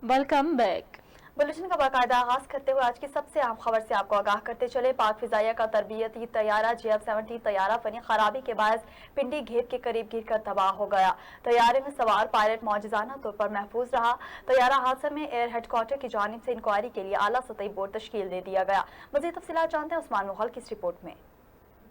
Welcome back. Bulletin का बाकायदा आगाज करते हुए आज की सबसे अहम खबर से आपको आगाह करते चले। पाक फिजाइया का तरबियती तैयारा JF-17 तैयारा फनी खराबी के बायस पिंडी घेर के करीब गिर कर तबाह हो गया। तैयारे में सवार पायलट मौजूदाना तौर पर महफूज रहा। तैयारा हादसे में एयर हेडक्वार्टर की जानिब से इंक्वायरी के लिए आला सतही बोर्ड तश्कील दे दिया गया। मज़ीद तफसीलात जानते हैं उस्मान मुगल की इस रिपोर्ट में।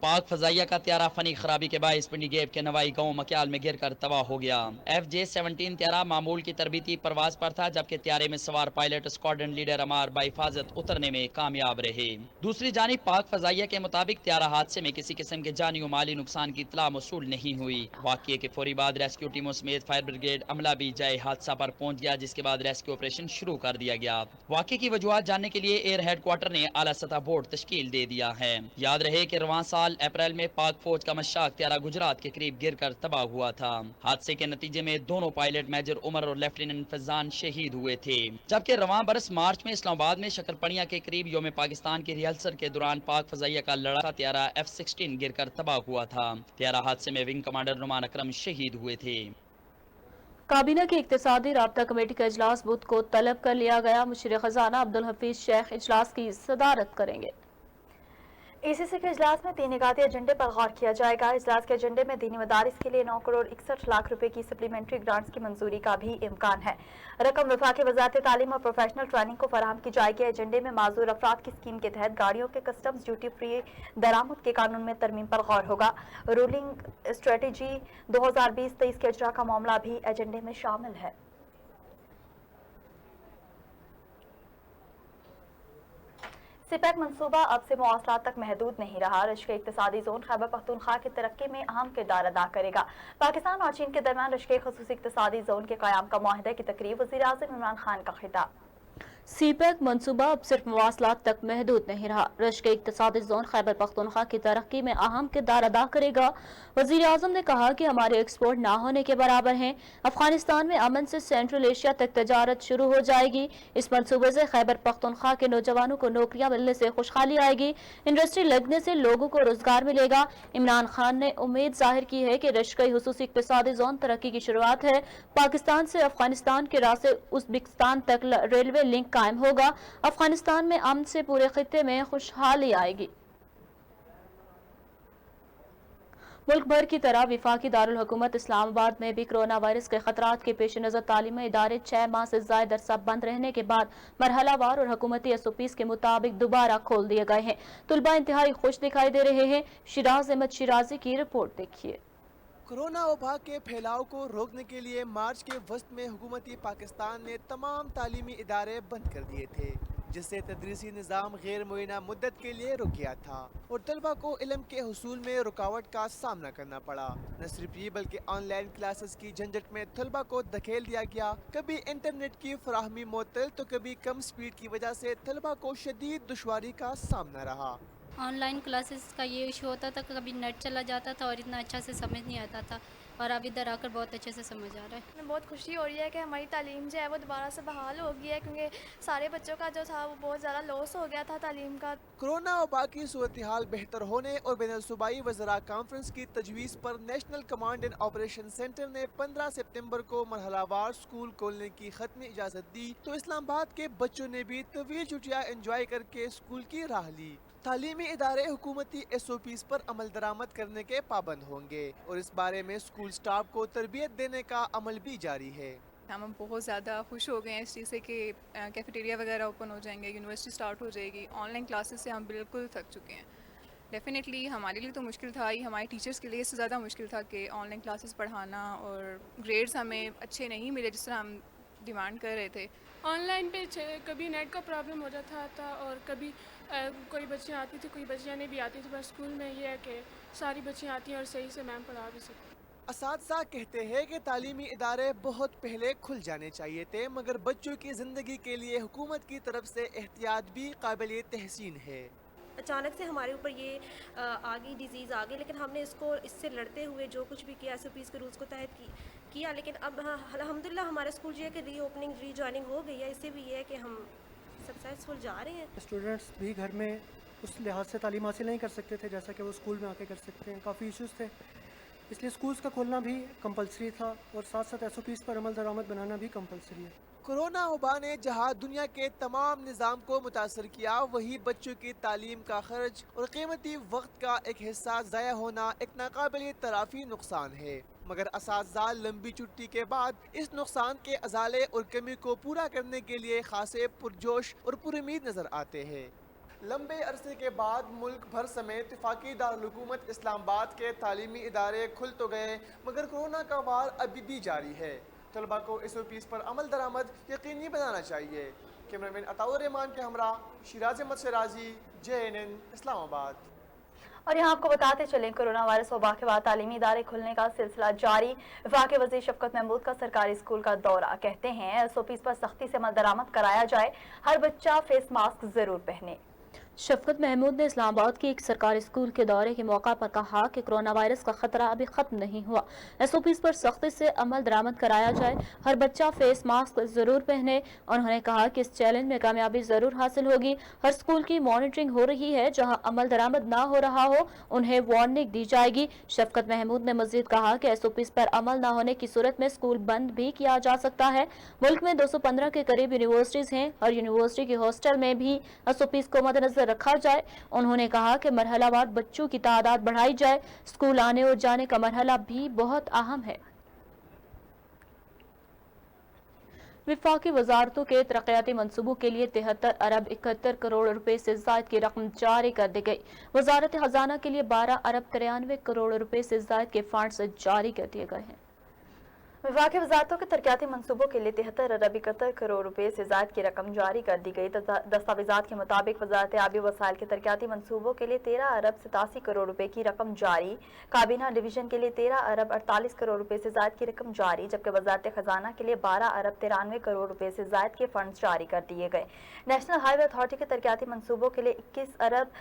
पाक फजाइया का त्यारा फनी खराबी के बायस पिंडी गेब के नवाई गांव मक्याल में गिर कर तबाह हो गया। FJ-17 त्यारा मामूल की तरबीती परवाज पर था, जबकि त्यारे में सवार पायलट स्क्वाड्रन लीडर अमार बाहिफाजत उतरने में कामयाब रहे। दूसरी जानिब पाक फजाइया के मुताबिक त्यारा हादसे में किसी किस्म के जानी और माली नुकसान की इत्तला मौसूल नहीं हुई। वाक़ये के फौरी बाद रेस्क्यू टीमों समेत फायर ब्रिगेड अमला भी जाए हादसा पर पहुंच गया, जिसके बाद रेस्क्यू ऑपरेशन शुरू कर दिया गया। वाक़ये की वजूहत जानने के लिए एयर हेडक्वार्टर ने आला सतह बोर्ड तश्कील दे दिया है। याद रहे कि रवां साल अप्रैल में पाक फौज का मशाक त्यारा गुजरात के करीब गिर कर तबाह हुआ था। हादसे के नतीजे में दोनों पायलट मेजर उमर और लेफ्टिनेंट फैजान शहीद हुए थे, जबकि रवां बरस मार्च में इस्लामाबाद में शकरपनिया के करीब योम पाकिस्तान की रिहर्सल के दौरान पाक फजाइया का लड़ाका त्यारा F-16 गिर कर तबाह हुआ था। त्यारा हादसे में विंग कमांडर नुमान अकरम शहीद हुए थे। काबीना की इक्तिसादी राब्ता कमेटी का इजलास बुध को तलब कर लिया गया। मुशीर खजाना अब्दुल हफीज शेख इजलास की सदारत करेंगे। ECC के इजलास में 3 निगाती एजेंडे पर गौर किया जाएगा। इजलास के एजेंडे में दीनी मदारिस के लिए 9 करोड़ 61 लाख रुपए की सप्लीमेंट्री ग्रांट्स की मंजूरी का भी इम्कान है। रकम वफाकी वजारत तालीम और प्रोफेशनल ट्रेनिंग को फराहम की जाएगी। एजेंडे में माजूर अफराद की स्कीम के तहत गाड़ियों के कस्टम्स ड्यूटी फ्री दरामद के कानून में तरमीम पर गौर होगा। रूलिंग स्ट्रेटेजी 2020-23 के इजरा का मामला भी एजेंडे में शामिल है। सिपैक मंसूबा अब से मवासलात तक महदूद नहीं रहा। रश्के इक्तिसादी जोन खैबर पख्तूनख्वा की तरक्की में अहम किरदार अदा करेगा। पाकिस्तान और चीन के दरमियान रश्के खसूसी इक्तिसादी जोन के क़याम का मुआहदे की तकरीब। वज़ीर आज़म इमरान खान का खिताब। सीपैक मनसूबा अब सिर्फ मवासलात तक महदूद नहीं रहा, रश्के इक्तिसादी जोन खैबर पख्तूनख्वा की तरक्की में अहम किरदार अदा करेगा। वज़ीर आज़म ने कहा कि हमारे एक्सपोर्ट ना होने के बराबर हैं। अफगानिस्तान में अमन से सेंट्रल एशिया तक तजारत शुरू हो जाएगी। इस मनसूबे से खैबर पख्तूनख्वा के नौजवानों को नौकरियां मिलने से खुशहाली आएगी। इंडस्ट्री लगने से लोगों को रोजगार मिलेगा। इमरान खान ने उम्मीद जाहिर की है कि रश्के हुसूसी इक्तिसादी जोन तरक्की की शुरुआत है। पाकिस्तान से अफगानिस्तान के रास्ते उज़्बेकिस्तान तक रेलवे लिंक कायम होगा। अफगानिस्तान में अमन से पूरे खित्ते में खुशहाली आएगी। मुल्क भर की तरह विफाकी दारुल हुकूमत इस्लामाबाद में भी कोरोना वायरस के खतरात के पेश नजर तालीमी इदारे 6 माह से ज्यादा अरसा बंद रहने के बाद मरहलावार और हुकूमती SOPs के मुताबिक दोबारा खोल दिए गए हैं। तुलबा इंतहाई खुश दिखाई दे रहे हैं। शिराज अहमद शिराजी की रिपोर्ट देखिए। कोरोना वबा के फैलाव को रोकने के लिए मार्च के वस्त में हुकूमती पाकिस्तान ने तमाम तालीमी इदारे बंद कर दिए थे, जिससे तदरीसी निज़ाम गैर मुय्यना मुद्दत के लिए रुक गया था और तलबा को इल्म के हुसूल में रुकावट का सामना करना पड़ा। न सिर्फ ये बल्कि ऑनलाइन क्लासेस की झंझट में तलबा को धकेल दिया गया। कभी इंटरनेट की फराहमी मुअत्तल तो कभी कम स्पीड की वजह से तलबा को शदीद दुश्वारी का सामना रहा। ऑनलाइन क्लासेस का ये इशू होता था कि कभी नेट चला जाता था और इतना अच्छा से समझ नहीं आता था, और अब इधर आकर बहुत अच्छे से समझ आ रहा है। हमें बहुत खुशी हो रही है कि हमारी तालीम जो है वो दोबारा से बहाल हो गई है, क्योंकि सारे बच्चों का जो था वो बहुत ज़्यादा लॉस हो गया था तालीम का। कोरोना वबा की सूरत हाल बेहतर होने और बैनुल सूबाई वज़रा कॉन्फ्रेंस की तजवीज़ पर national command and operation centre ने 15 सितंबर को मरहलावार स्कूल खोलने की खत्मी इजाज़त दी, तो इस्लामाबाद के बच्चों ने भी तवील छुट्टियाँ एंजॉय करके स्कूल की राह ली। तालीमी इदारे हुकूमती SOPs पर अमल दरामद करने के पाबंद होंगे और इस बारे में स्कूल स्टाफ को तरबियत देने का अमल भी जारी है। हम बहुत ज़्यादा खुश हो गए हैं इस चीज़ से कि कैफेटेरिया वगैरह ओपन हो जाएंगे, यूनिवर्सिटी स्टार्ट हो जाएगी। ऑनलाइन क्लासेस से हम बिल्कुल थक चुके हैं। डेफिनेटली हमारे लिए तो मुश्किल था ही, हमारे टीचर्स के लिए इससे ज़्यादा मुश्किल था कि ऑनलाइन क्लासेस पढ़ाना और ग्रेड्स हमें अच्छे नहीं मिले जिस तरह हम डिमांड कर रहे थे। ऑनलाइन पे कभी नेट का प्रॉब्लम हो जाता था और कभी कोई बच्चियाँ आती थी, कोई बच्चियाँ नहीं भी आती थी। पर स्कूल में ये है कि सारी बच्चियाँ आती हैं और सही से मैम पढ़ा भी सकती हैं। असातिज़ा कहते हैं कि तालीमी इदारे बहुत पहले खुल जाने चाहिए थे, मगर बच्चों की ज़िंदगी के लिए हुकूमत की तरफ से एहतियात भी काबिल तहसीन है। अचानक से हमारे ऊपर ये आ गई डिज़ीज़ आ गई, लेकिन हमने इससे लड़ते हुए जो कुछ भी किया SOPs के रूल्स को तहत किया। लेकिन अब अल्हम्दुलिल्लाह हमारा स्कूल जो है कि रीओपनिंग रीजॉइनिंग हो गई है। इससे भी ये है कि हम सक्सेसफुल जा रहे हैं। स्टूडेंट्स भी घर में उस लिहाज से तालीम हासिल नहीं कर सकते थे जैसा कि वो स्कूल में आके कर सकते हैं। काफ़ी इश्यूज़ थे, इसलिए स्कूल्स का खोलना भी कंपलसरी था और साथ साथ SOPs पर अमल दरामद बनाना भी कंपलसरी है। कोरोना वबा ने जहां दुनिया के तमाम निज़ाम को मुतासर किया, वही बच्चों की तालीम का खर्च और कीमती वक्त का एक हिस्सा ज़ाया होना एक नाकाबिल तराफी नुकसान है। मगर असातिज़ा लंबी छुट्टी के बाद इस नुकसान के अजाले और कमी को पूरा करने के लिए खासे पुरजोश और पुरुमीद नजर आते हैं। लंबे अरसे के बाद मुल्क भर समेत वफाकी दारुल-हुकूमत इस्लामाबाद के तालीमी इदारे खुल तो गए, मगर कोरोना का वार अभी भी जारी है। तलबा को SOPs पर अमल दरामद यकीनी बनाना चाहिए। कैमरामैन अताउर रहमान के हमरा शिराज अहमद शराजी, JNN इस्लामाबाद। और यहाँ आपको बताते चलें, कोरोना वायरस वबा के बाद तालीमी इदारे खुलने का सिलसिला जारी। वफाकी वज़ीर शफकत महमूद का सरकारी स्कूल का दौरा। कहते हैं SOPs पर सख्ती से अमल दरामद कराया जाए, हर बच्चा फेस मास्क जरूर पहने। शफकत महमूद ने इस्लामाबाद के एक सरकारी स्कूल के दौरे के मौका पर कहा कि कोरोना वायरस का खतरा अभी खत्म नहीं हुआ, SOPs पर सख्ती से अमल दरामद कराया जाए, हर बच्चा फेस मास्क जरूर पहने। उन्होंने कहा कि इस चैलेंज में कामयाबी जरूर हासिल होगी। हर स्कूल की मॉनिटरिंग हो रही है, जहां अमल दरामद ना हो रहा हो उन्हें वार्निंग दी जाएगी। शफकत महमूद ने मजीद कहा कि SOPs पर अमल न होने की सूरत में स्कूल बंद भी किया जा सकता है। मुल्क में 215 के करीब यूनिवर्सिटीज हैं और यूनिवर्सिटी के हॉस्टल में भी SOPs को मद्देनजर रखा जाए। उन्होंने कहा कि मरहलावार बच्चों की तादाद बढ़ाई जाए, स्कूल आने और जाने का मरहला भी बहुत अहम है। विफाकी वजारतों के तरक्याती मंसूबों के लिए 73 अरब 71 करोड़ रुपए से ज़ायद की रकम जारी कर दी गई। वजारत खजाना के लिए 12 अरब 93 करोड़ रुपए से ज़ायद के फंड्स जारी कर दिए गए हैं। विफाकी वजारतों के तरक्याती मंसूबों के लिए 73 अरब 71 करोड़ रुपए से ज़ायद की रकम जारी कर दी गई। दस्तावेजात के मुताबिक वजारत आबी वसाइल के तरक्याती मंसूबों के लिए 13 अरब 87 करोड़ रुपए की रकम जारी। काबीना डिवीजन के लिए 13 अरब 48 करोड़ रुपए से ज़ायद की रकम जारी, जबकि वजारत खजाना के लिए 12 अरब 93 करोड़ रुपए से ज़ायद के फंड जारी कर दिए गए। नेशनल हाईवे अथॉरिटी के तरक्याती मंसूबों के लिए 21 अरब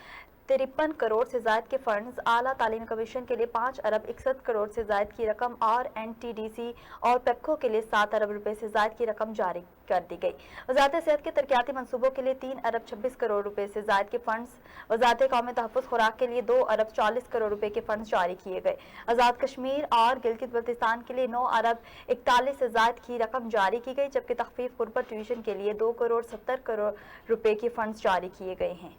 53 करोड़ से ज़ायद के फंड्स, आला तालीम कमीशन के लिए 5 अरब 61 करोड़ से ज़ायद की रकम और NTDC और पेप्को के लिए 7 अरब रुपए से ज़ायद की रकम जारी कर दी गई। वजारत सेहत के तरक्याती मंसूबों के लिए 3 अरब 26 करोड़ रुपए से ज़ायद के फंड्स, वजारत कौमी तहफ़्फ़ुज़ खुराक के लिए 2 अरब 40 करोड़ रुपए के फंड्स जारी किए गए। आज़ाद कश्मीर और गिलगित बल्तिस्तान के लिए 9 अरब 41 से ज़ायद की रकम जारी की गई, जबकि तख़फ़ीफ़ गुरबत डिवीजन के लिए 2 करोड़ 70 करोड़ रुपए के फंड्स जारी किए गए हैं।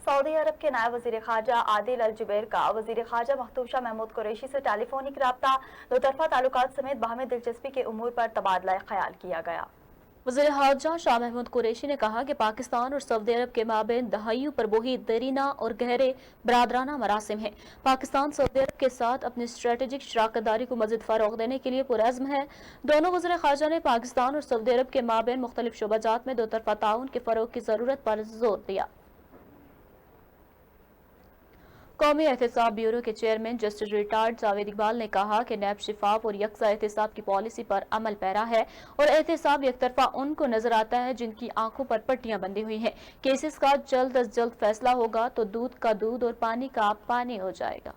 सऊदी अरब के नायब वज़ीर ख़ारजा आदिल अल जुबैर का वज़ीर ख़ारजा मखदूम शाह महमूद कुरैशी से टेलीफोनिक रब्ता, दो तरफ़ा ताल्लुकात समेत बाहमी दिलचस्पी के उमूर पर तबादला ख्याल किया गया। वज़ीर ख़ारजा शाह महमूद कुरैशी ने कहा कि पाकिस्तान और सऊदी अरब के माबेन दहाइयों पर बोही देरीना और गहरे बरादराना मरासिम हैं। पाकिस्तान सऊदी अरब के साथ अपनी स्ट्रेटेजिक शराकतदारी को मज़ीद फ़रोग़ देने के लिए पुरअज़्म है। दोनों वज़ीर ख़ारजा ने पाकिस्तान और सऊदी अरब के माबेन मुख्तलिफ शोबाजात में दो तरफ़ा ताउन के फ़रोग़ की ज़रूरत पर जोर दिया। कौमी एहतसाब ब्यूरो के chairman justice retired Javed Iqbal ने कहा कि नैब शिफाफ और यकसा एहतसाब की पॉलिसी पर अमल पैरा है और एहतसाब एक तरफा उनको नजर आता है जिनकी आंखों पर पट्टियां बंधी हुई हैं। केसेस का जल्द अज जल्द फैसला होगा तो दूध का दूध और पानी का पानी हो जाएगा।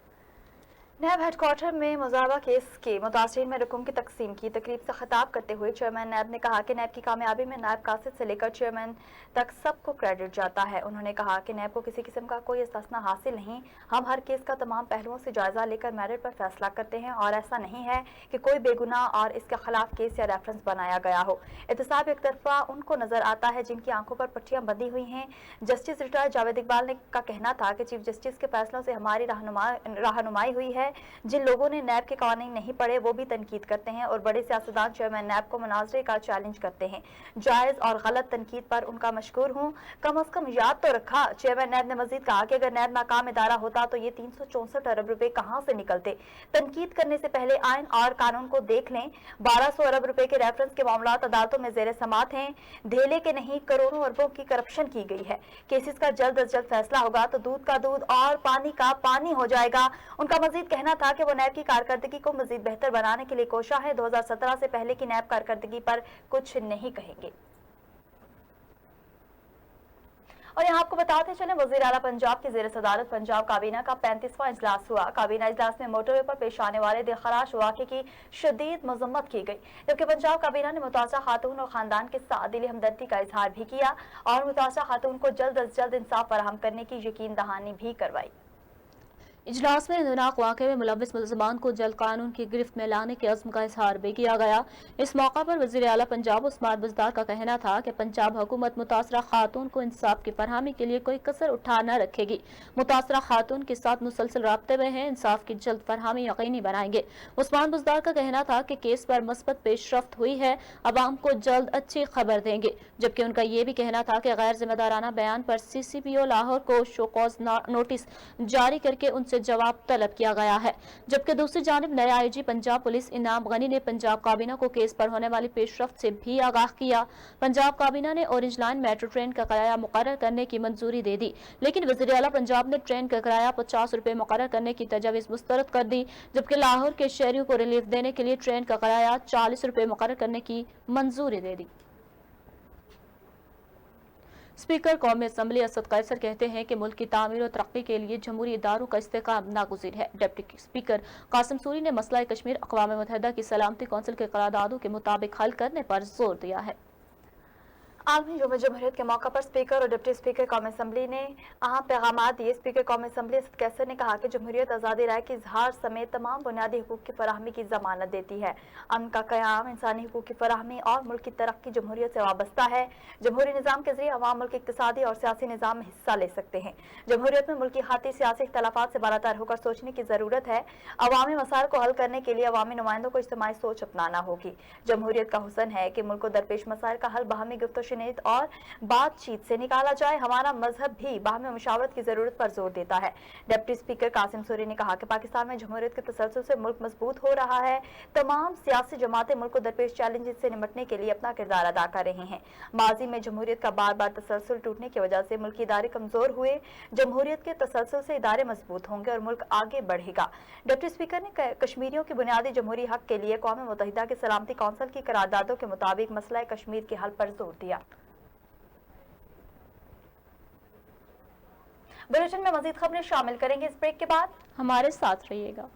नैब हेडक्वार्टर में मुजाहरा केस के मुतासरीन में रकूम की तकसीम की तकरीब से खिताब करते हुए चेयरमैन नैब ने कहा कि नैब की कामयाबी में नायब कासिद से लेकर चेयरमैन तक सबको क्रेडिट जाता है। उन्होंने कहा कि नैब को किसी किस्म का कोई इस्तिस्ना हासिल नहीं, हम हर केस का तमाम पहलुओं से जायजा लेकर मेरिट पर फैसला करते हैं और ऐसा नहीं है कि कोई बेगुनाह और इसके खिलाफ केस या रेफरेंस बनाया गया हो। एहतसाब एक तरफा उनको नजर आता है जिनकी आंखों पर पट्टियां बंधी हुई हैं। जस्टिस रिटायर्ड जावेद इकबाल ने का कहना था कि चीफ जस्टिस के फैसलों से हमारी रहनुमाई हुई है। जिन लोगों ने नैब के कानून नहीं पढ़े वो भी तनकीद करते हैं और बड़े सियासतदान चेयरमैन नैब को मुनाजरे का चैलेंज करते हैं। जायज और गलत तनकीद पर उनका मशकूर हूँ। कम अज कम याद तो रखा। चेयरमैन नैब ने मजीद कहा कि अगर नैब नाकाम इदारा होता तो ये 364 अरब रुपए कहाँ से निकलते। तनकीद करने से पहले आइन और कानून को देख लें। 1200 अरब रुपए के रेफरेंस के मामला अदालतों में जेर समात हैं। धेले के नहीं करोड़ों अरबों की करप्शन की गई है। केसेस का जल्द अज जल्द फैसला होगा तो दूध का दूध और पानी का पानी हो जाएगा। उनका मजीद कहना था कि वो नैब की कारकर्दगी को मजीद बेहतर बनाने के लिए कोशा है। 2017 से पहले की नैब कारकर्दगी पर कुछ नहीं कहेंगे। और यहाँ आपको बताते चलें, वज़ीर आला पंजाब की ज़ेर सदारत पंजाब काबीना का 35वां इजलास हुआ। काबीना इजलास में मोटरवे पर पेश आने वाले दिलखराश वाक़े की शदीद मजम्मत की गई, जबकि पंजाब काबीना ने मुतासा खातून और ख़ानदान के साथ दिली हमदर्दी का इजहार भी किया और मुतासा खातून को जल्द अज जल्द इंसाफ फराहम करने की यकीन दहानी भी करवाई। इजलास में इंदनाक वाक़े में मुलव्विस मुलज़मान को जल्द कानून की गिरफ्त में लाने के अज़्म का इजहार भी किया गया। इस मौका पर वज़ीर आला पंजाब उस्मान बुज़दार का कहना था कि पंजाब हुकूमत मुतासरा खातून को इंसाफ की फरहमी के लिए कोई कसर उठा न रखेगी। मुतासरा खातून के साथ मुसलसल राब्ते में है, इंसाफ की जल्द फरहमी यकीनी बनाएंगे। उस्मान बुज़दार का कहना था कि केस पर मस्बत पेशरफ्त हुई है, अवाम को जल्द अच्छी खबर देंगे। जबकि उनका ये भी कहना था कि गैर जिम्मेदाराना बयान पर CCPO लाहौर को शोकॉज नोटिस जारी करके उनसे जवाब तलब किया गया है। जबकि दूसरी जानिब नया IG पंजाब पुलिस इनाम गनी ने पंजाब काबीना को केस पर होने वाली पेशरफ्त से भी आगाह किया। पंजाब काबीना ने ऑरेंज लाइन मेट्रो ट्रेन का किराया मुकर्रर करने की मंजूरी दे दी, लेकिन वज़ीर आला पंजाब ने ट्रेन का किराया 50 रुपए मुकर्रर करने की तजवीज़ मुस्तरद कर दी। जबकि लाहौर के शहरियों को रिलीफ देने के लिए ट्रेन का किराया 40 रुपए मुकर्रर करने की मंजूरी दे दी। स्पीकर कौमी असम्बली असद कैसर कहते हैं कि मुल्क की तामीर और तरक्की के लिए जमहूरी इदारों का इस्तेकाम नागुज़ीर है। डिप्टी स्पीकर कासिम सूरी ने मसला कश्मीर अक़वाम मुत्तहिदा की सलामती कौंसिल के करारदादों के मुताबिक हल करने पर जोर दिया है। आलमी यौम जमहूरियत के मौका पर स्पीकर और डिप्टी स्पीकर कौमी असम्बली ने अहम पैगाम दिए। स्पीकर कौमी असम्बली असद कैसर ने कहा कि जमहूरियत आज़ादी राय के इजहार समेत तमाम बुनियादी हुकूक की फराहमी की जमानत देती है। अमन का क़याम, इंसानी हुकूक की फराहमी और मुल्क की तरक्की जमहूरियत से वाबस्ता है। जमहूरी निज़ाम के जरिए अवाम मुल्क के इक़्तिसादी और सियासी निज़ाम में हिस्सा ले सकते हैं। जमहूरियत में मुल्क की खातिर सियासी इख्तलाफात से बालातर होकर सोचने की ज़रूरत है। अवामी मसाइल को हल करने के लिए अवामी नुमाइंदों को इज्तिमाई सोच अपनाना होगी। जमहूरियत का हुस्न है कि मुल्क को दरपेश मसाइल का हल बाहमी गुफ्तगू और बातचीत से निकाला जाए। हमारा मजहब भी बाहमी मुशावरत की जरूरत पर जोर देता है। डिप्टी स्पीकर कासिम सूरी ने कहा कि पाकिस्तान में जमहूरियत के तसलसल से मुल्क मजबूत हो रहा है। तमाम सियासी जमातें मुल्क को दरपेश चैलेंजेस से निपटने के लिए अपना किरदार अदा कर रही हैं। माजी में जमहूरियत का बार बार तसलसल टूटने की वजह से मुल्की इदारे कमजोर हुए। जमहूरियत के तसलसल से इदारे मजबूत होंगे और मुल्क आगे बढ़ेगा। डिप्टी स्पीकर ने कश्मीरियों की बुनियादी जमहूरी हक के लिए अक़वाम मुत्तहिदा की सलामती कौंसिल की करारदादों के मुताबिक मसला कश्मीर के हल पर जोर दिया। बुलेटिन में मजीद खबरें शामिल करेंगे इस ब्रेक के बाद, हमारे साथ रहिएगा।